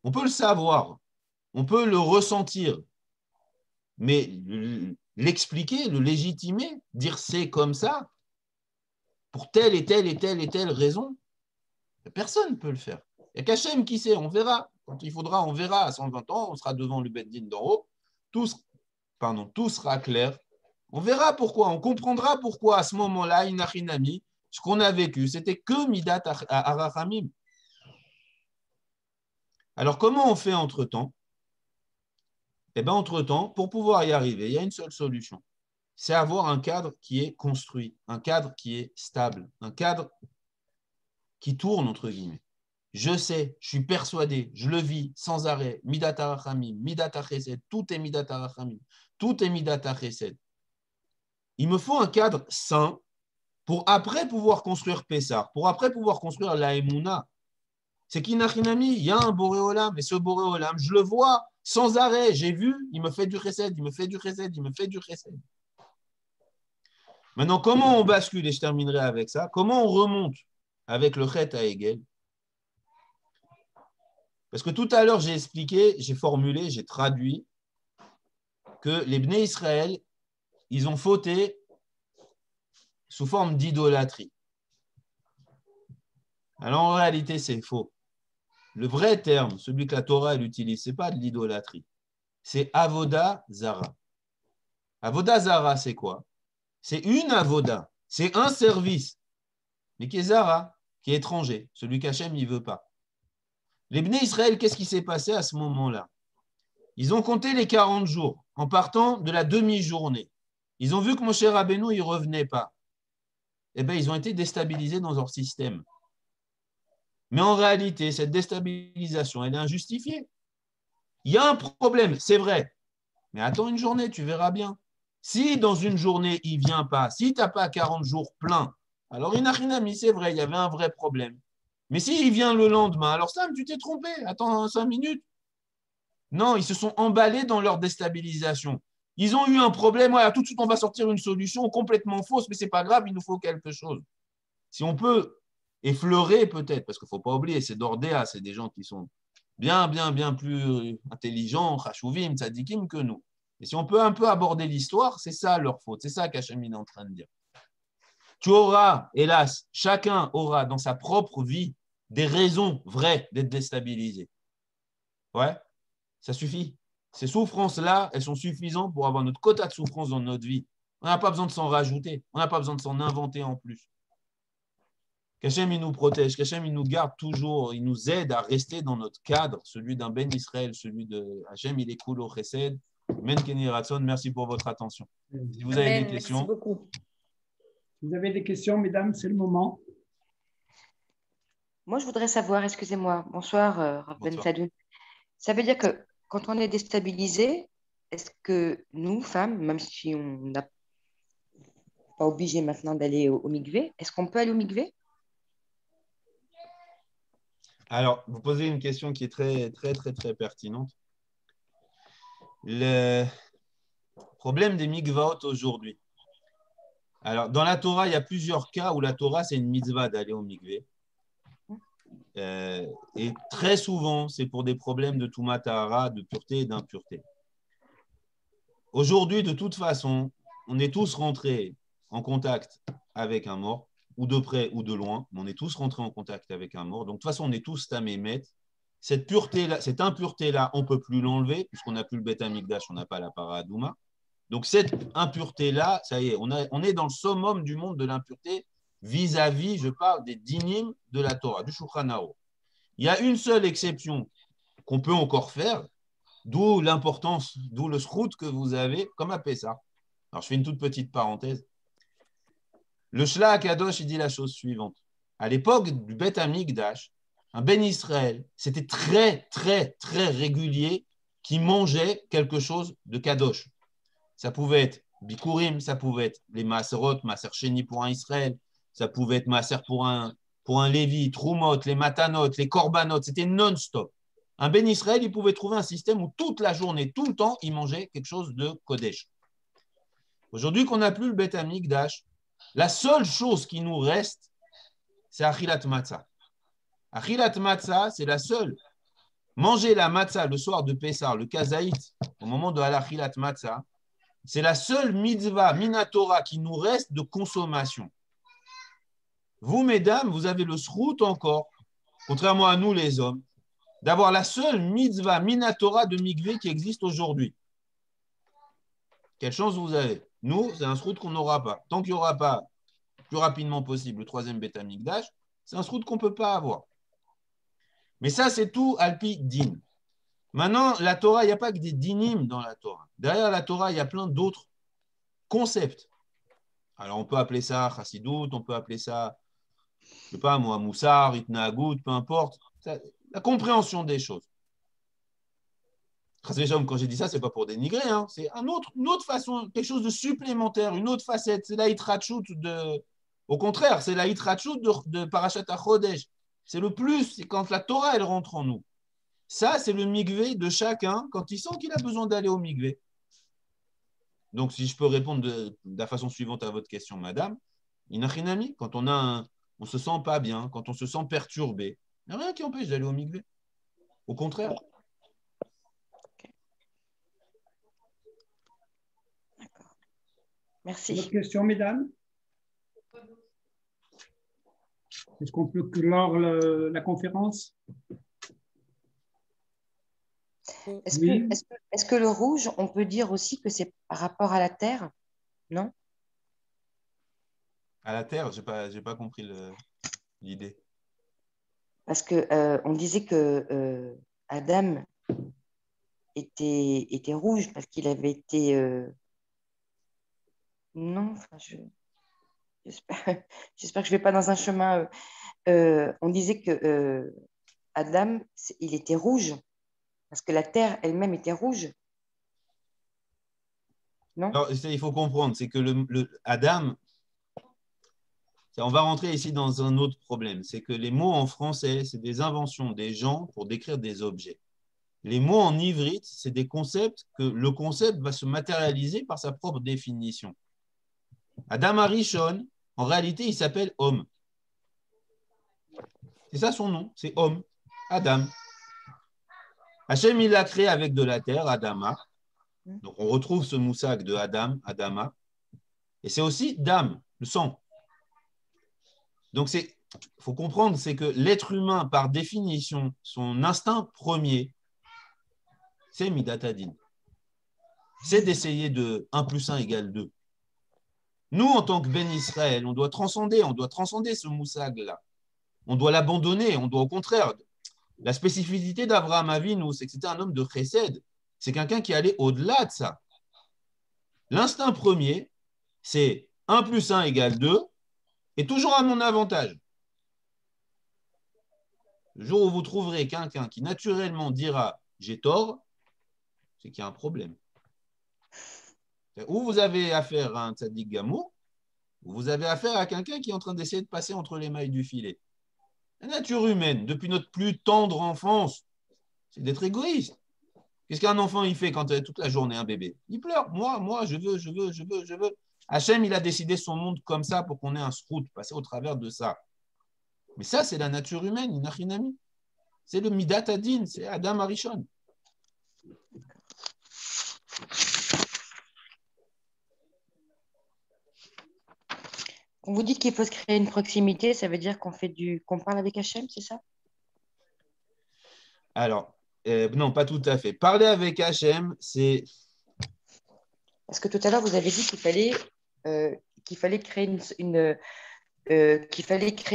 On peut le savoir, on peut le ressentir, mais l'expliquer, le légitimer, dire c'est comme ça, pour telle et telle et telle et telle raison, personne ne peut le faire. Il n'y a qu'Hachem qui sait, on verra. Quand il faudra, on verra à 120 ans, on sera devant le Beddin d'en haut, tout sera clair. On verra pourquoi, on comprendra pourquoi à ce moment-là, Inachinami, ce qu'on a vécu, c'était que Midat Arachamim. Alors, comment on fait entre-temps? Eh bien, entre-temps, pour pouvoir y arriver, il y a une seule solution. C'est avoir un cadre qui est construit, un cadre qui est stable, un cadre qui tourne, entre guillemets. Je sais, je suis persuadé, je le vis sans arrêt. Midat HaRachamim, Midat HaChesed, tout est Midat HaRachamim, tout est Midat HaChesed. Il me faut un cadre sain pour après pouvoir construire Pessah, pour après pouvoir construire la Emouna. C'est qu'Inachinami, il y a un Boré Olam, et ce Boré Olam, je le vois sans arrêt. J'ai vu, il me fait du Chesed, il me fait du Chesed, il me fait du Chesed. Maintenant, comment on bascule, et je terminerai avec ça, comment on remonte avec le Chet à Hegel? Parce que tout à l'heure, j'ai expliqué, j'ai formulé, j'ai traduit que les Bnei Israël, ils ont fauté sous forme d'idolâtrie. Alors en réalité, c'est faux. Le vrai terme, celui que la Torah elle utilise, ce n'est pas de l'idolâtrie. C'est Avoda Zara. Avoda Zara, c'est quoi? C'est une Avoda. C'est un service. Mais qui est Zara, qui est étranger. Celui qu'Hachem ne veut pas. Les Bnei Israël, qu'est-ce qui s'est passé à ce moment-là? Ils ont compté les 40 jours en partant de la demi-journée. Ils ont vu que Moshe Rabbeinu, il ne revenait pas. Eh bien, ils ont été déstabilisés dans leur système. Mais en réalité, cette déstabilisation, elle est injustifiée. Il y a un problème, c'est vrai. Mais attends une journée, tu verras bien. Si dans une journée, il ne vient pas, si tu n'as pas 40 jours pleins, alors Inachinami, c'est vrai, il y avait un vrai problème. Mais s'il vient le lendemain, alors Sam, tu t'es trompé, attends 5 minutes. Non, ils se sont emballés dans leur déstabilisation. Ils ont eu un problème, voilà, tout de suite on va sortir une solution complètement fausse, mais ce n'est pas grave, il nous faut quelque chose. Si on peut effleurer peut-être, parce qu'il ne faut pas oublier, c'est d'Ordéa, c'est des gens qui sont bien plus intelligents, Chashuvim, Tzadikim que nous. Et si on peut un peu aborder l'histoire, c'est ça leur faute, c'est ça qu'Hachem est en train de dire. Tu auras, hélas, chacun aura dans sa propre vie des raisons vraies d'être déstabilisé. Ouais, ça suffit. Ces souffrances-là, elles sont suffisantes pour avoir notre quota de souffrance dans notre vie. On n'a pas besoin de s'en rajouter, on n'a pas besoin de s'en inventer en plus. Qu'Hachem, il nous protège, qu'Hachem, il nous garde toujours, il nous aide à rester dans notre cadre, celui d'un Ben Israël, celui de Hachem, il est cool au Chesed. Men Kenny Ratson, merci pour votre attention. Si vous avez des questions. Merci beaucoup. Si vous avez des questions, mesdames, c'est le moment. Moi, je voudrais savoir, excusez-moi, bonsoir, Rav Ben Bonsoir. Sadoun. Ça veut dire que quand on est déstabilisé, est-ce que nous, femmes, même si on n'est pas obligé maintenant d'aller au mikvé, est-ce qu'on peut aller au mikvé? Alors, vous posez une question qui est très pertinente. Le problème des mikvaot aujourd'hui. Alors, dans la Torah, il y a plusieurs cas où la Torah, c'est une mitzvah d'aller au mikvé. Et très souvent, c'est pour des problèmes de Tumat Tahara, de pureté et d'impureté. Aujourd'hui, de toute façon, on est tous rentrés en contact avec un mort, ou de près ou de loin, mais on est tous rentrés en contact avec un mort. Donc, de toute façon, on est tous tamémet. Cette pureté-là, cette impureté-là, on ne peut plus l'enlever, puisqu'on n'a plus le Beth Amikdash, on n'a pas la Paradouma. Donc, cette impureté-là, ça y est, on est dans le summum du monde de l'impureté vis-à-vis, je parle des dinim de la Torah, du Shulchan Aruch. Il y a une seule exception qu'on peut encore faire, d'où l'importance, d'où le shrout que vous avez, comme à Pessah. Alors, je fais une toute petite parenthèse. Le Shla Kadosh, il dit la chose suivante. À l'époque du Beth Amikdash, un Ben Israël, c'était très régulier qui mangeait quelque chose de Kadosh. Ça pouvait être Bikurim, ça pouvait être les Maaserot, Maaser Sheni pour un Israël, ça pouvait être Maaser pour un pour un Lévi, Troumot, les Matanot, les Korbanot, c'était non-stop. Un Ben Israël, il pouvait trouver un système où toute la journée, tout le temps, il mangeait quelque chose de Kodesh. Aujourd'hui qu'on n'a plus le Bet Amikdash, la seule chose qui nous reste, c'est Achilat Matzah. Achilat Matzah, c'est la seule. Manger la matzah le soir de Pessah, le kazaït, au moment de Achilat Matzah, c'est la seule mitzvah, minatora, qui nous reste de consommation. Vous, mesdames, vous avez le srout encore, contrairement à nous les hommes, d'avoir la seule mitzvah, minatora de mikvé qui existe aujourd'hui. Quelle chance vous avez. Nous, c'est un srout qu'on n'aura pas. Tant qu'il n'y aura pas plus rapidement possible le troisième Beth Amikdash, c'est un srout qu'on ne peut pas avoir. Mais ça, c'est tout alpi din. Maintenant, la Torah, il n'y a pas que des dinim dans la Torah. Derrière la Torah, il y a plein d'autres concepts. Alors, on peut appeler ça chassidout, on peut appeler ça, je ne sais pas moi, moussar, itnagout, peu importe. Ça, la compréhension des choses. Quand j'ai dit ça, ce n'est pas pour dénigrer, hein. C'est une autre façon, quelque chose de supplémentaire, une autre facette. C'est la hitrachout de. Au contraire, c'est la hitrachout de Parashat HaChodesh. C'est le plus, c'est quand la Torah, elle rentre en nous. Ça, c'est le mikvé de chacun quand il sent qu'il a besoin d'aller au mikvé. Donc, si je peux répondre de la façon suivante à votre question, madame, inachinami, quand on ne se sent pas bien, quand on se sent perturbé, il n'y a rien qui empêche d'aller au mikvé. Au contraire. D'accord. Merci. D'autres questions, mesdames? Est-ce qu'on peut clore la conférence? Est-ce que le rouge, on peut dire aussi que c'est par rapport à la terre? Non? À la terre, je n'ai pas compris l'idée. Parce que on disait que Adam était rouge parce qu'il avait été... Non, enfin, j'espère que je ne vais pas dans un chemin... on disait que Adam, il était rouge parce que la terre elle-même était rouge. Non? Alors, il faut comprendre, c'est que Adam, on va rentrer ici dans un autre problème, c'est que les mots en français, c'est des inventions des gens pour décrire des objets. Les mots en ivrite, c'est des concepts que le concept va se matérialiser par sa propre définition. Adam Arishon, en réalité, il s'appelle homme. C'est ça son nom, c'est homme, Adam. Hachem, il l'a créé avec de la terre, Adama. Donc, on retrouve ce moussak de Adam, Adama. Et c'est aussi Dam, le sang. Donc, il faut comprendre, c'est que l'être humain, par définition, son instinct premier, c'est Midatadin. C'est d'essayer de 1 plus 1 égale 2. Nous, en tant que Ben Israël, on doit transcender ce moussak-là. On doit l'abandonner, on doit au contraire. La spécificité d'Abraham Avinu, c'est que c'était un homme de chesed. C'est quelqu'un qui allait au-delà de ça. L'instinct premier, c'est 1 plus 1 égale 2, et toujours à mon avantage. Le jour où vous trouverez quelqu'un qui naturellement dira « j'ai tort », c'est qu'il y a un problème. Ou vous avez affaire à un tzaddik gamour, ou vous avez affaire à quelqu'un qui est en train d'essayer de passer entre les mailles du filet. La nature humaine, depuis notre plus tendre enfance, c'est d'être égoïste. Qu'est-ce qu'un enfant il fait quand toute la journée un bébé? Il pleure. Moi, je veux. Hachem, il a décidé son monde comme ça pour qu'on ait un srout, passer au travers de ça. Mais ça, c'est la nature humaine, inachinami. C'est le Midat Adin, c'est Adam Arishon. Quand vous dites qu'il faut se créer une proximité, ça veut dire qu'on parle avec Hachem, c'est ça? Alors, non, pas tout à fait. Parler avec Hachem, c'est... Parce que tout à l'heure, vous avez dit qu'il fallait créer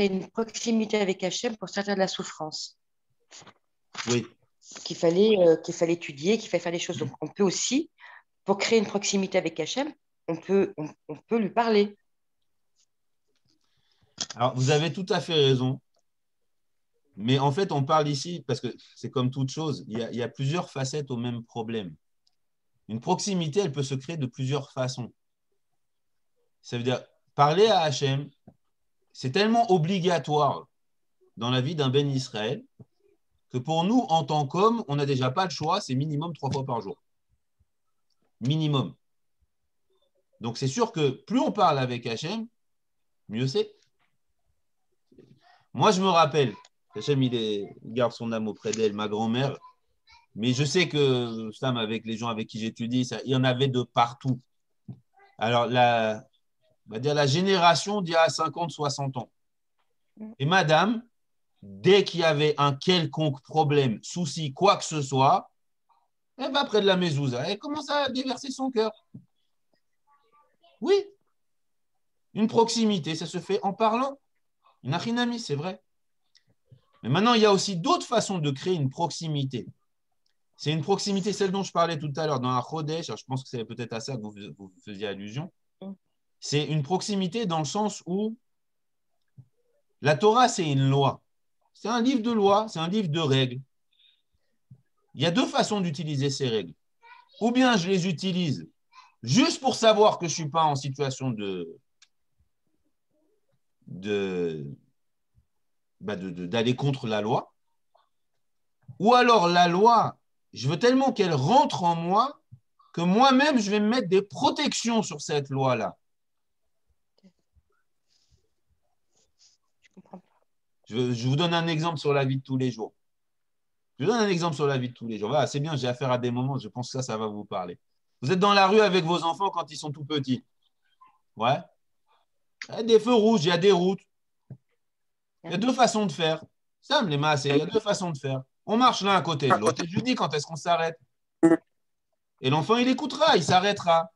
une proximité avec Hachem pour sortir de la souffrance. Oui. Qu'il fallait étudier, qu'il fallait faire les choses. Donc, on peut aussi, pour créer une proximité avec Hachem, on peut lui parler. Alors, vous avez tout à fait raison. Mais en fait, on parle ici, parce que c'est comme toute chose, il y a plusieurs facettes au même problème. Une proximité, elle peut se créer de plusieurs façons. Ça veut dire, parler à Hachem, c'est tellement obligatoire dans la vie d'un Ben Israël que pour nous, en tant qu'hommes, on n'a déjà pas le choix, c'est minimum 3 fois par jour. Minimum. Donc, c'est sûr que plus on parle avec Hachem, mieux c'est. Moi, je me rappelle, Hachem, il garde son âme auprès d'elle, ma grand-mère, mais je sais que, Sam, avec les gens avec qui j'étudie, il y en avait de partout. Alors, on va dire la génération d'il y a 50, 60 ans. Et madame, dès qu'il y avait un quelconque problème, souci, quoi que ce soit, elle va près de la mezouza. Elle commence à déverser son cœur. Oui, une proximité, ça se fait en parlant. Une achinami, c'est vrai. Mais maintenant, il y a aussi d'autres façons de créer une proximité. C'est une proximité, celle dont je parlais tout à l'heure dans la Chodesh. Je pense que c'est peut-être à ça que vous faisiez allusion. C'est une proximité dans le sens où la Torah, c'est une loi. C'est un livre de loi, c'est un livre de règles. Il y a deux façons d'utiliser ces règles. Ou bien je les utilise juste pour savoir que je ne suis pas en situation d'aller contre la loi. Ou alors la loi, je veux tellement qu'elle rentre en moi que moi-même, je vais me mettre des protections sur cette loi-là. Je vous donne un exemple sur la vie de tous les jours. Voilà, c'est bien, j'ai affaire à des moments, je pense que ça va vous parler. Vous êtes dans la rue avec vos enfants quand ils sont tout petits. Ouais. Il y a des feux rouges, il y a des routes. Il y a deux façons de faire. Ça me les masse, il y a deux façons de faire. On marche l'un à côté de l'autre et je lui dis quand est-ce qu'on s'arrête. Et l'enfant, il écoutera, il s'arrêtera.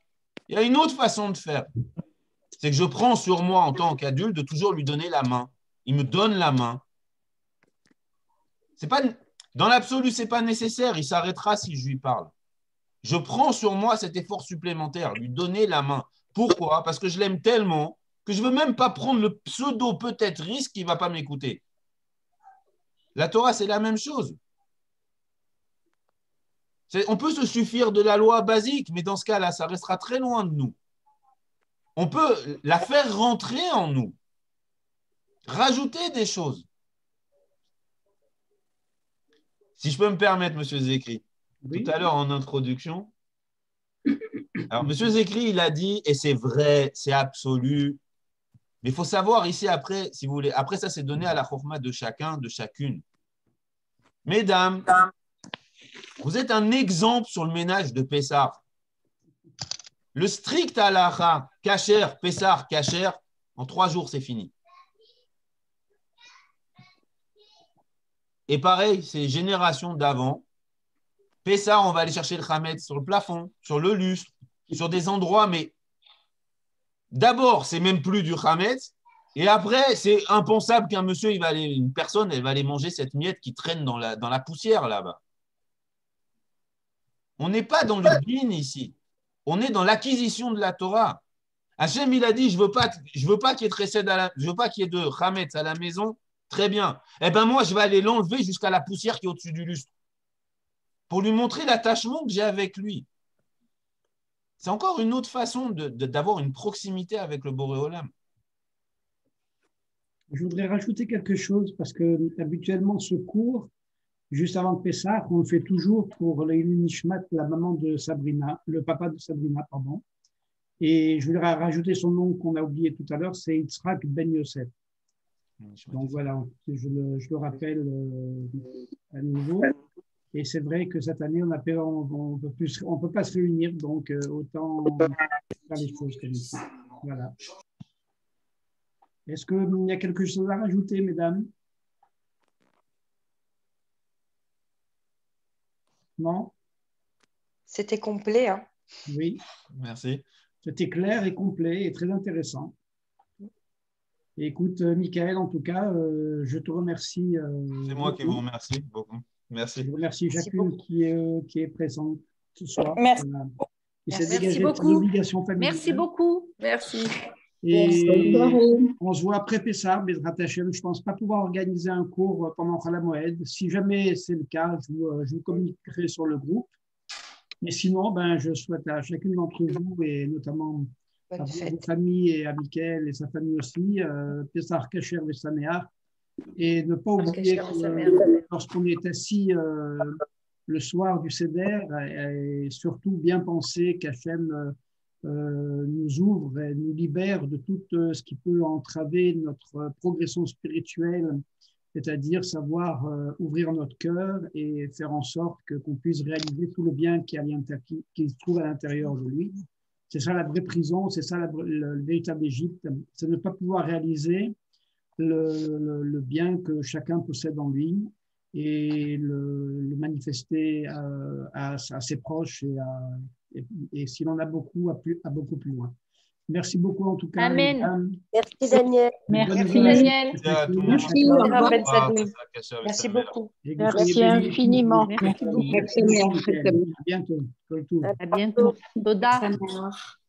Il y a une autre façon de faire. C'est que je prends sur moi en tant qu'adulte de toujours lui donner la main. Il me donne la main. C'est pas, dans l'absolu, ce n'est pas nécessaire. Il s'arrêtera si je lui parle. Je prends sur moi cet effort supplémentaire, lui donner la main. Pourquoi? Parce que je l'aime tellement que je ne veux même pas prendre le pseudo peut-être risque qu'il ne va pas m'écouter. La Torah, c'est la même chose. On peut se suffire de la loi basique, mais dans ce cas-là, ça restera très loin de nous. On peut la faire rentrer en nous, rajouter des choses. Si je peux me permettre, M. Zekri, oui. Tout à l'heure en introduction, alors M. Zekri, il a dit, et c'est vrai, c'est absolu, mais il faut savoir ici après, si vous voulez, après ça, c'est donné à la chorma de chacun, de chacune. Mesdames, vous êtes un exemple sur le ménage de Pessar. Le strict halacha, kasher, Pessar, kasher, en 3 jours, c'est fini. Et pareil, ces générations d'avant, Pessar, on va aller chercher le chametz sur le plafond, sur le lustre, sur des endroits, mais d'abord, c'est même plus du chametz, et après, c'est impensable qu'un monsieur, une personne, elle va aller manger cette miette qui traîne dans la poussière là-bas. On n'est pas dans le din ici. On est dans l'acquisition de la Torah. Hachem, il a dit, je veux pas qu'il y ait je veux pas qu'il y ait de chametz à la maison. Très bien. Eh bien, moi, je vais aller l'enlever jusqu'à la poussière qui est au-dessus du lustre pour lui montrer l'attachement que j'ai avec lui. C'est encore une autre façon d'avoir une proximité avec le Boré Olam. Je voudrais rajouter quelque chose parce que habituellement, ce cours, juste avant de Pessah, on le fait toujours pour l'Eilu Nishmat, la maman de Sabrina, le papa de Sabrina, pardon. Et je voudrais rajouter son nom qu'on a oublié tout à l'heure, c'est Yitzhak Ben Yosef. Donc voilà, je le rappelle à nouveau. Et c'est vrai que cette année, on ne peut pas se réunir, donc autant faire les choses comme ça. Voilà. Est-ce qu'il y a quelque chose à rajouter, mesdames? Non? C'était complet. Hein? Oui. Merci. C'était clair et complet et très intéressant. Et écoute, Michael, en tout cas, je te remercie. C'est moi qui vous remercie beaucoup. Merci. Je remercie chacune qui est présente ce soir. Merci. Merci beaucoup. Merci beaucoup. Merci. Et on se voit après Pessah, Bezrat Hashem. Je ne pense pas pouvoir organiser un cours pendant Chol HaMoed. Si jamais c'est le cas, je vous communiquerai sur le groupe. Mais sinon, je souhaite à chacune d'entre vous, et notamment à vos familles et à Michael et sa famille aussi, Pessah Kasher Vesameach, Et ne pas oublier que lorsqu'on est assis le soir du Seder, et surtout bien penser qu'Hachem nous ouvre et nous libère de tout ce qui peut entraver notre progression spirituelle, c'est-à-dire savoir ouvrir notre cœur et faire en sorte qu'on puisse réaliser tout le bien qui se trouve à l'intérieur de lui. C'est ça la vraie prison, c'est ça le véritable Égypte, c'est ne pas pouvoir réaliser le bien que chacun possède en lui et le manifester à ses proches et s'il en a beaucoup, à beaucoup plus loin. Merci beaucoup en tout cas. Amen. Merci Daniel. Merci Daniel. Merci, au revoir. Merci beaucoup. Merci infiniment. Merci beaucoup. À bientôt. À bientôt. Toda. Ça marche.